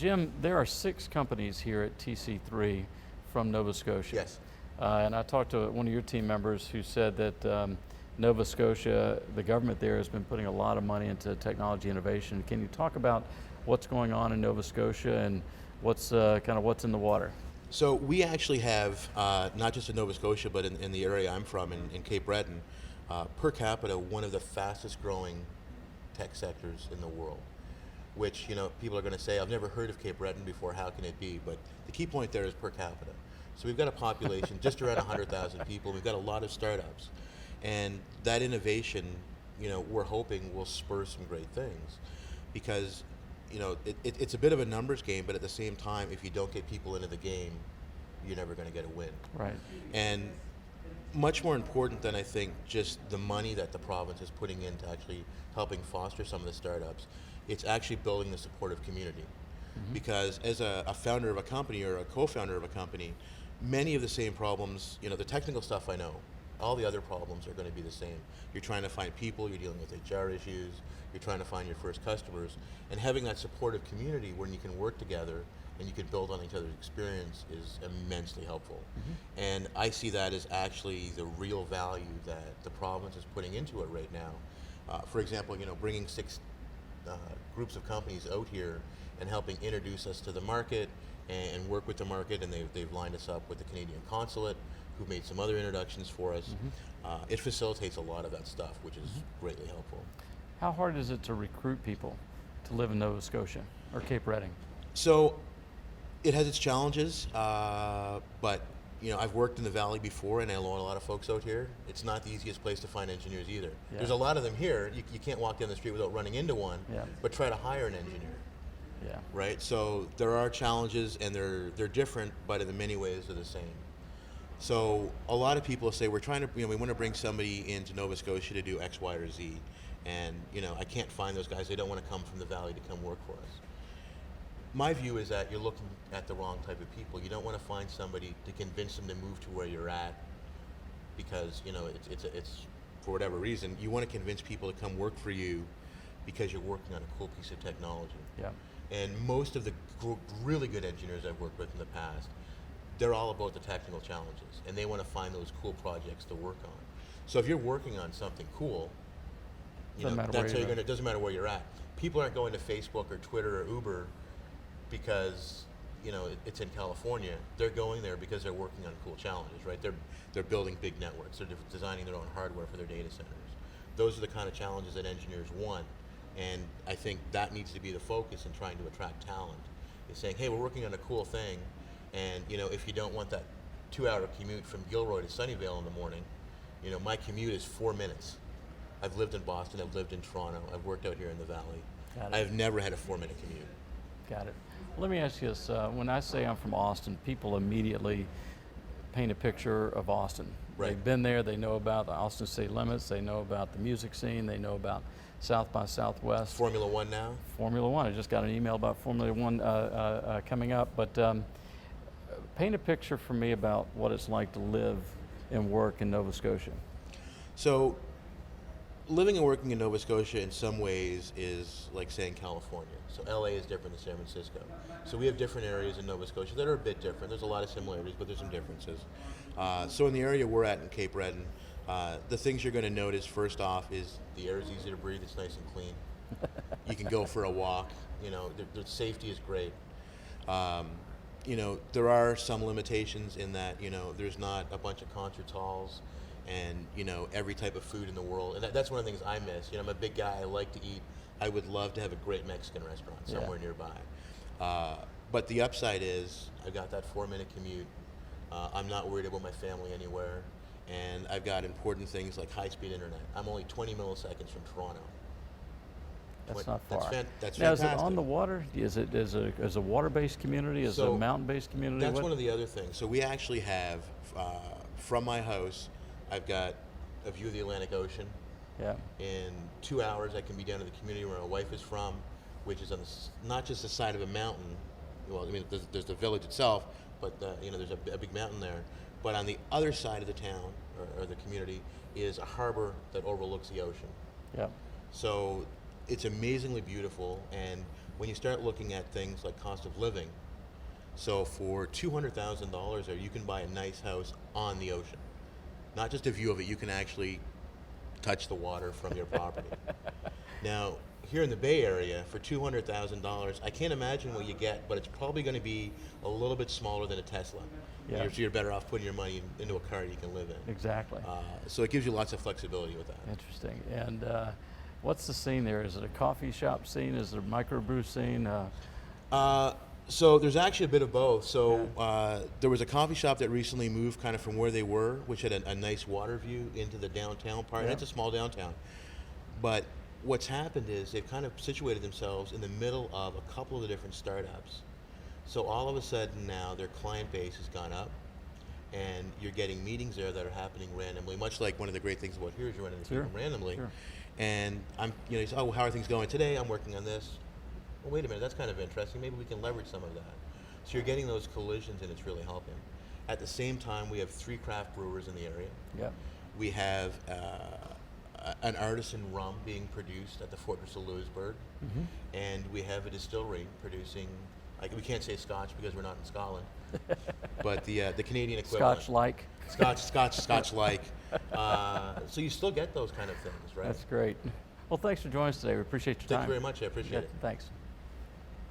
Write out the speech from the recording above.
Jim, there are 6 companies here at TC3 from Nova Scotia. Yes. And I talked to one of your team members who said that Nova Scotia, the government there has been putting a lot of money into technology innovation. Can you talk about what's going on in Nova Scotia and what's kind of what's in the water? So we actually have, not just in Nova Scotia, but in the area I'm from, in Cape Breton, per capita, one of the fastest growing tech sectors in the world. Which, people are going to say, I've never heard of Cape Breton before, how can it be? But the key point there is per capita. So we've got a population just around 100,000 people. We've got a lot of startups. And that innovation, we're hoping will spur some great things. Because, it's a bit of a numbers game, but at the same time, if you don't get people into the game, you're never going to get a win. Right. And much more important than I think just the money that the province is putting into actually helping foster some of the startups, it's actually building the supportive community. Mm-hmm. Because as a founder of a company or a co-founder of a company, many of the same problems, the technical stuff I know, all the other problems are going to be the same. You're trying to find people, you're dealing with HR issues, you're trying to find your first customers, and having that supportive community where you can work together and you can build on each other's experience is immensely helpful. Mm-hmm. And I see that as actually the real value that the province is putting into it right now. For example, bringing 6 groups of companies out here and helping introduce us to the market and work with the market, and they've lined us up with the Canadian Consulate, who've made some other introductions for us. Mm-hmm. It facilitates a lot of that stuff, which is greatly helpful. How hard is it to recruit people to live in Nova Scotia or Cape Breton? So it has its challenges, but I've worked in the Valley before, and I know a lot of folks out here. It's not the easiest place to find engineers either. Yeah. There's a lot of them here. You can't walk down the street without running into one, yeah. But try to hire an engineer. Yeah. Right? So there are challenges, and they're different, but in many ways they're the same. So a lot of people say we're trying to, we want to bring somebody into Nova Scotia to do X, Y, or Z, and I can't find those guys. They don't want to come from the Valley to come work for us. My view is that you're looking at the wrong type of people. You don't want to find somebody to convince them to move to where you're at because, it's for whatever reason. You want to convince people to come work for you because you're working on a cool piece of technology. Yeah. And most of the really good engineers I've worked with in the past, they're all about the technical challenges, and they want to find those cool projects to work on. So if you're working on something cool, that's how you're going to, it doesn't matter where you're at. People aren't going to Facebook or Twitter or Uber because it's in California. They're going there because they're working on cool challenges, right? They're building big networks. They're designing their own hardware for their data centers. Those are the kind of challenges that engineers want, and I think that needs to be the focus in trying to attract talent. Is saying, hey, we're working on a cool thing, and if you don't want that 2-hour commute from Gilroy to Sunnyvale in the morning, my commute is 4 minutes. I've lived in Boston. I've lived in Toronto. I've worked out here in the Valley. I've never had a 4-minute commute. Got it. Let me ask you this. When I say I'm from Austin, people immediately paint a picture of Austin. Right. They've been there. They know about the Austin city limits. They know about the music scene. They know about South by Southwest. Formula One now? Formula One. I just got an email about Formula One coming up. But paint a picture for me about what it's like to live and work in Nova Scotia. So living and working in Nova Scotia in some ways is like saying California. So LA is different than San Francisco. So we have different areas in Nova Scotia that are a bit different. There's a lot of similarities, but there's some differences. So in the area we're at in Cape Breton, the things you're going to notice first off is the air is easy to breathe. It's nice and clean. You can go for a walk. The safety is great. There are some limitations in that, there's not a bunch of concert halls and, every type of food in the world. And that's one of the things I miss. I'm a big guy. I like to eat. I would love to have a great Mexican restaurant somewhere nearby. But the upside is I've got that 4-minute commute. I'm not worried about my family anywhere. And I've got important things like high-speed internet. I'm only 20 milliseconds from Toronto. That's not far. That's now, fantastic. is it on the water? Is it a water-based community? Is it a mountain-based community? That's one of the other things. So we actually have, from my house, I've got a view of the Atlantic Ocean. Yeah. In 2 hours, I can be down to the community where my wife is from, which is on not just the side of a mountain. Well, there's the village itself, but there's a big mountain there. But on the other side of the town or the community is a harbor that overlooks the ocean. Yeah. So it's amazingly beautiful, and when you start looking at things like cost of living, so for $200,000, you can buy a nice house on the ocean. Not just a view of it, you can actually touch the water from your property. Now, here in the Bay Area, for $200,000, I can't imagine what you get, but it's probably going to be a little bit smaller than a Tesla. Yeah. So you're better off putting your money into a car you can live in. Exactly. So it gives you lots of flexibility with that. Interesting. And what's the scene there? Is it a coffee shop scene? Is it a microbrew scene? So there's actually a bit of both. So there was a coffee shop that recently moved kind of from where they were, which had a nice water view into the downtown part. And it's a small downtown. But what's happened is they've kind of situated themselves in the middle of a couple of the different startups. So all of a sudden now their client base has gone up, and you're getting meetings there that are happening randomly, much like one of the great things about here is you're running into people randomly. Sure. And you say, oh, how are things going today? I'm working on this. Well, wait a minute, that's kind of interesting. Maybe we can leverage some of that. So you're getting those collisions, and it's really helping. At the same time, we have 3 craft brewers in the area. Yep. We have an artisan rum being produced at the Fortress of Louisbourg, and we have a distillery producing, like, we can't say Scotch because we're not in Scotland, but the Canadian equivalent. Scotch-like. Scotch-like. So you still get those kind of things, right? That's great. Well, thanks for joining us today. We appreciate your time. Thank you very much. I appreciate it. Thanks.